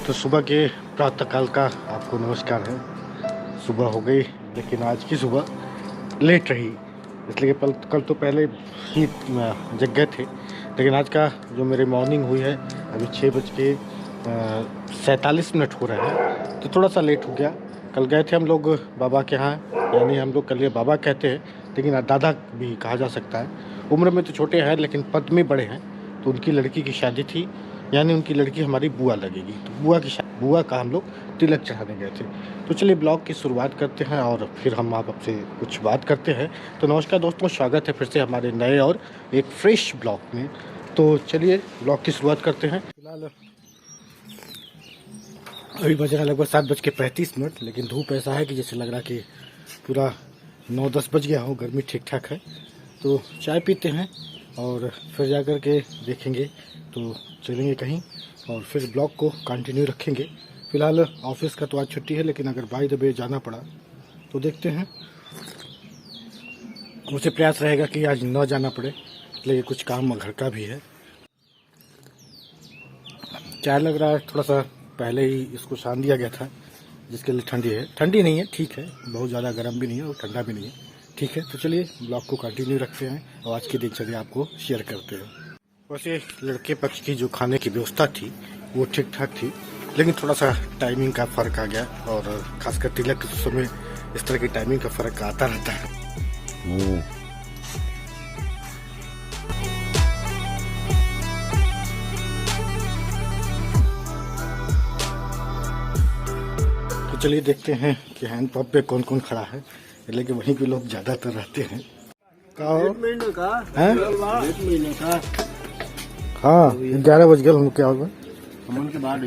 तो सुबह के प्रातःकाल का आपको नमस्कार है। सुबह हो गई लेकिन आज की सुबह लेट रही, इसलिए कल तो पहले ही जग गए थे। लेकिन आज का जो मेरी मॉर्निंग हुई है अभी 6:47 हो रहे हैं, तो थोड़ा सा लेट हो गया। कल गए थे हम लोग बाबा के यहाँ, यानी हम लोग कल ये बाबा कहते हैं लेकिन दादा भी कहा जा सकता है। उम्र में तो छोटे हैं लेकिन पद में बड़े हैं। तो उनकी लड़की की शादी थी, यानी उनकी लड़की हमारी बुआ लगेगी, तो बुआ का हम लोग तिलक चढ़ाने गए थे। तो चलिए ब्लॉग की शुरुआत करते हैं और फिर हम आपसे कुछ बात करते हैं। तो नमस्कार दोस्तों, स्वागत है फिर से हमारे नए और एक फ्रेश ब्लॉग में। तो चलिए ब्लॉग की शुरुआत करते हैं। फिलहाल अभी बज रहा लगभग 7:35, लेकिन धूप ऐसा है कि जैसे लग रहा कि पूरा 9-10 बज गया हो। गर्मी ठीक ठाक है। तो चाय पीते हैं और फिर जा कर के देखेंगे, तो चलेंगे कहीं और फिर ब्लॉग को कंटिन्यू रखेंगे। फ़िलहाल ऑफिस का तो आज छुट्टी है, लेकिन अगर बाय द वे जाना पड़ा तो देखते हैं। मुझे प्रयास रहेगा कि आज न जाना पड़े, लेकिन कुछ काम घर का भी है। चाय लग रहा है थोड़ा सा पहले ही इसको छान दिया गया था, जिसके लिए ठंडी है। ठंडी नहीं है, ठीक है, बहुत ज़्यादा गर्म भी नहीं है और ठंडा भी नहीं है, ठीक है। तो चलिए ब्लॉग को कंटिन्यू रखते हैं और आज की दिनचर्या आपको शेयर करते हैं। वैसे लड़के पक्ष की जो खाने की व्यवस्था थी वो ठीक ठाक थी, लेकिन थोड़ा सा टाइमिंग का फ़र्क आ गया, और खासकर तिलक के समय इस तरह की टाइमिंग का फ़र्क आता रहता है। तो चलिए देखते हैं कि हैंड पंप पे कौन कौन खड़ा है, लेकिन वहीं पे लोग ज़्यादातर रहते हैं। एक महीने का हाँ, 11 बज गए हम क्या होगा हमन के बाद तो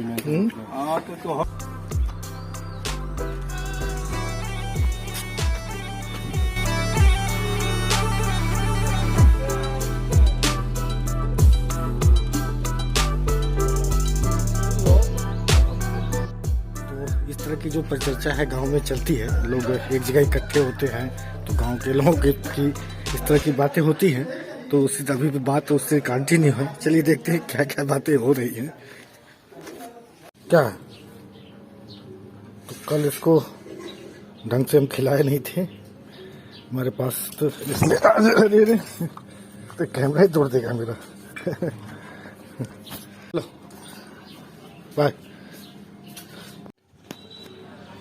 इस तरह की जो परिचर्चा है गांव में चलती है। लोग एक जगह इकट्ठे होते हैं तो गांव के लोगों की इस तरह की बातें होती हैं, तो उसी अभी भी बात उससे कंटिन्यू है। चलिए देखते हैं क्या क्या बातें हो रही हैं। क्या है? तो कल इसको ढंग से हम खिलाए नहीं थे हमारे पास, तो इसलिए अरे तो कैमरा ही तोड़ देगा मेरा। लो बाय।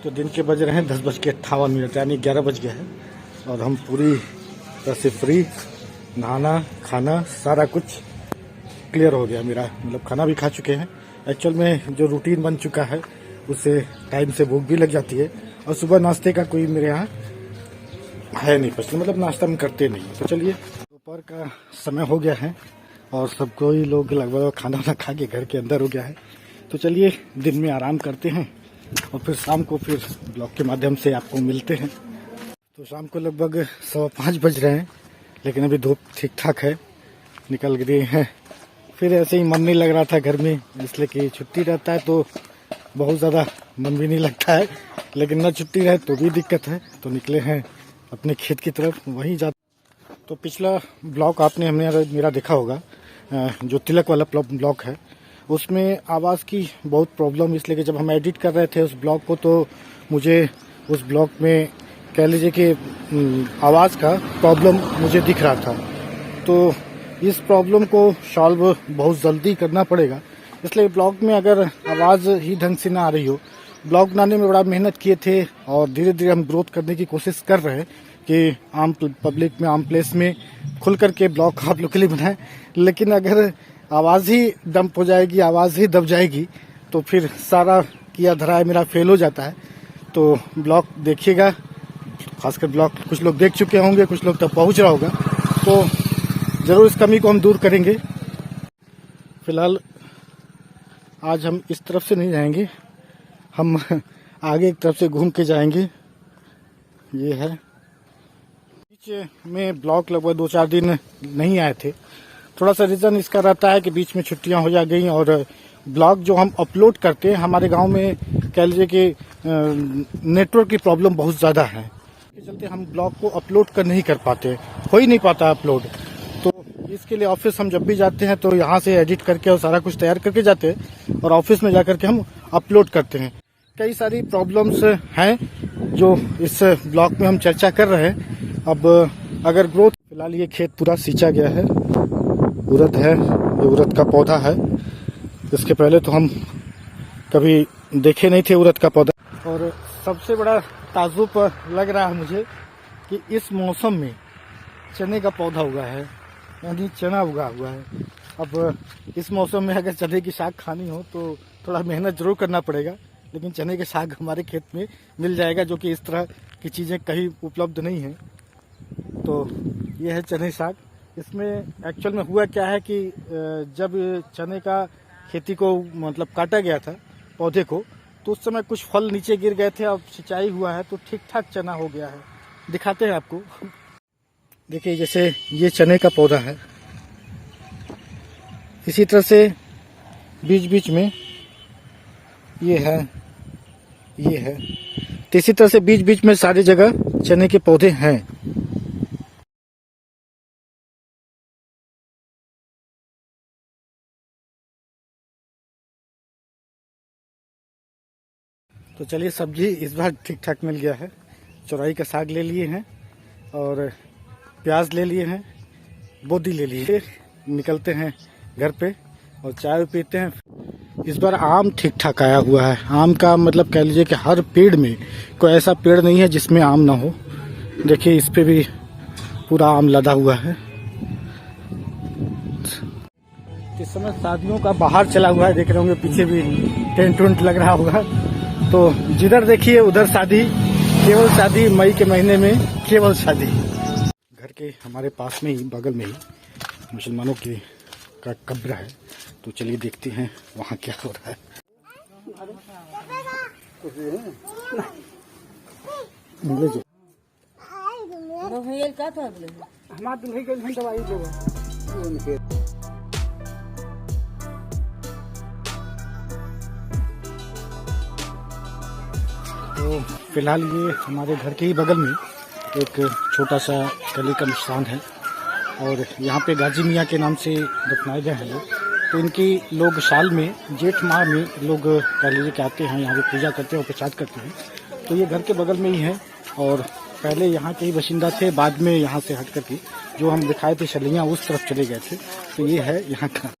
तो दिन के बज रहे हैं 10:58, यानी 11 बज गया है, और हम पूरी तरह से फ्री। नहाना खाना सारा कुछ क्लियर हो गया मेरा, मतलब खाना भी खा चुके हैं। एक्चुअल में जो रूटीन बन चुका है उससे टाइम से भूख भी लग जाती है, और सुबह नाश्ते का कोई मेरे यहाँ है नहीं पसंद, मतलब नाश्ता हम करते नहीं। तो चलिए दोपहर का समय हो गया है और सब कोई लोग लगभग खाना वाना खा के घर के अंदर हो गया है। तो चलिए दिन में आराम करते हैं और फिर शाम को फिर ब्लॉग के माध्यम से आपको मिलते हैं। तो शाम को लगभग 5:15 बज रहे हैं, लेकिन अभी धूप ठीक ठाक है, निकल गई है। फिर ऐसे ही मन नहीं लग रहा था घर में, इसलिए कि छुट्टी रहता है तो बहुत ज़्यादा मन भी नहीं लगता है, लेकिन न छुट्टी रहे तो भी दिक्कत है। तो निकले हैं अपने खेत की तरफ, वहीं जा। तो पिछला ब्लॉग आपने मेरा देखा होगा, जो तिलक वाला ब्लॉग है, उसमें आवाज़ की बहुत प्रॉब्लम, इसलिए कि जब हम एडिट कर रहे थे उस ब्लॉग को, तो मुझे उस ब्लॉग में कह लीजिए कि आवाज़ का प्रॉब्लम मुझे दिख रहा था। तो इस प्रॉब्लम को सॉल्व बहुत जल्दी करना पड़ेगा, इसलिए ब्लॉग में अगर आवाज़ ही ढंग से ना आ रही हो, ब्लॉग बनाने में बड़ा मेहनत किए थे और धीरे धीरे हम ग्रोथ करने की कोशिश कर रहे हैं कि आम पब्लिक में, आम प्लेस में खुल करके ब्लॉग आप लोग के लिए बनाएं। लेकिन अगर आवाज़ ही डंप हो जाएगी, आवाज़ ही दब जाएगी, तो फिर सारा किया धरा मेरा फेल हो जाता है। तो ब्लॉग देखिएगा, खासकर ब्लॉग कुछ लोग देख चुके होंगे, कुछ लोग तक पहुंच रहा होगा, तो ज़रूर इस कमी को हम दूर करेंगे। फिलहाल आज हम इस तरफ से नहीं जाएंगे, हम आगे एक तरफ से घूम के जाएंगे। ये है बीच में ब्लॉग लगभग 2-4 दिन नहीं आए थे। थोड़ा सा रीज़न इसका रहता है कि बीच में छुट्टियां हो जा गई, और ब्लॉग जो हम अपलोड करते हैं, हमारे गांव में कह लीजिए कि नेटवर्क की प्रॉब्लम बहुत ज़्यादा है, इसके चलते हम ब्लॉग को अपलोड नहीं कर पाते, हो ही नहीं पाता अपलोड। तो इसके लिए ऑफिस हम जब भी जाते हैं तो यहाँ से एडिट करके और सारा कुछ तैयार करके जाते हैं और ऑफिस में जाकर के हम अपलोड करते हैं। कई सारी प्रॉब्लम्स हैं जो इस ब्लॉग में हम चर्चा कर रहे हैं। अब अगर ग्रोथ, फिलहाल ये खेत पूरा सींचा गया है, उड़द है, ये उड़द का पौधा है। इसके पहले तो हम कभी देखे नहीं थे उड़द का पौधा। और सबसे बड़ा ताज्जुब लग रहा है मुझे कि इस मौसम में चने का पौधा उगा है, यानी चना उगा हुआ है। अब इस मौसम में अगर चने की साग खानी हो तो थोड़ा मेहनत जरूर करना पड़ेगा, लेकिन चने के साग हमारे खेत में मिल जाएगा, जो कि इस तरह की चीज़ें कहीं उपलब्ध नहीं हैं। तो ये है चने साग। इसमें एक्चुअल में हुआ क्या है कि जब चने का खेती को मतलब काटा गया था पौधे को, तो उस समय कुछ फल नीचे गिर गए थे। अब सिंचाई हुआ है तो ठीक ठाक चना हो गया है। दिखाते हैं आपको। देखिए, जैसे ये चने का पौधा है, इसी तरह से बीच बीच में ये है, तो इसी तरह से बीच बीच में सारी जगह चने के पौधे हैं। तो चलिए, सब्जी इस बार ठीक ठाक मिल गया है। चौराई का साग ले लिए हैं और प्याज ले लिए हैं, बोदी ले लिए। निकलते हैं घर पे और चाय पीते हैं। इस बार आम ठीक ठाक आया हुआ है। आम का मतलब कह लीजिए कि हर पेड़ में कोई ऐसा पेड़ नहीं है जिसमें आम ना हो। देखिए, इस पे भी पूरा आम लदा हुआ है। इस समय शादियों का बाहर चला हुआ है, देख रहे होंगे पीछे भी टेंट वेंट लग रहा होगा। तो जिधर देखिए उधर शादी, केवल शादी, मई के महीने में केवल शादी। घर के हमारे पास में ही, बगल में ही मुसलमानों की का कब्र है, तो चलिए देखते हैं वहाँ क्या हो रहा है। तो फिलहाल ये हमारे घर के ही बगल में एक छोटा सा गली का निशान है और यहाँ पे गाजी मियाँ के नाम से दफनाए गए हैं लोग। तो इनकी लोग साल में जेठ माह में लोग कह लीजिए कि आते हैं, यहाँ पे पूजा करते हैं और प्रसाद करते हैं। तो ये घर के बगल में ही है और पहले यहाँ के ही बाशिंदा थे, बाद में यहाँ से हट करके जो हम दिखाए थे शलियाँ उस तरफ चले गए थे। तो ये है यहाँ का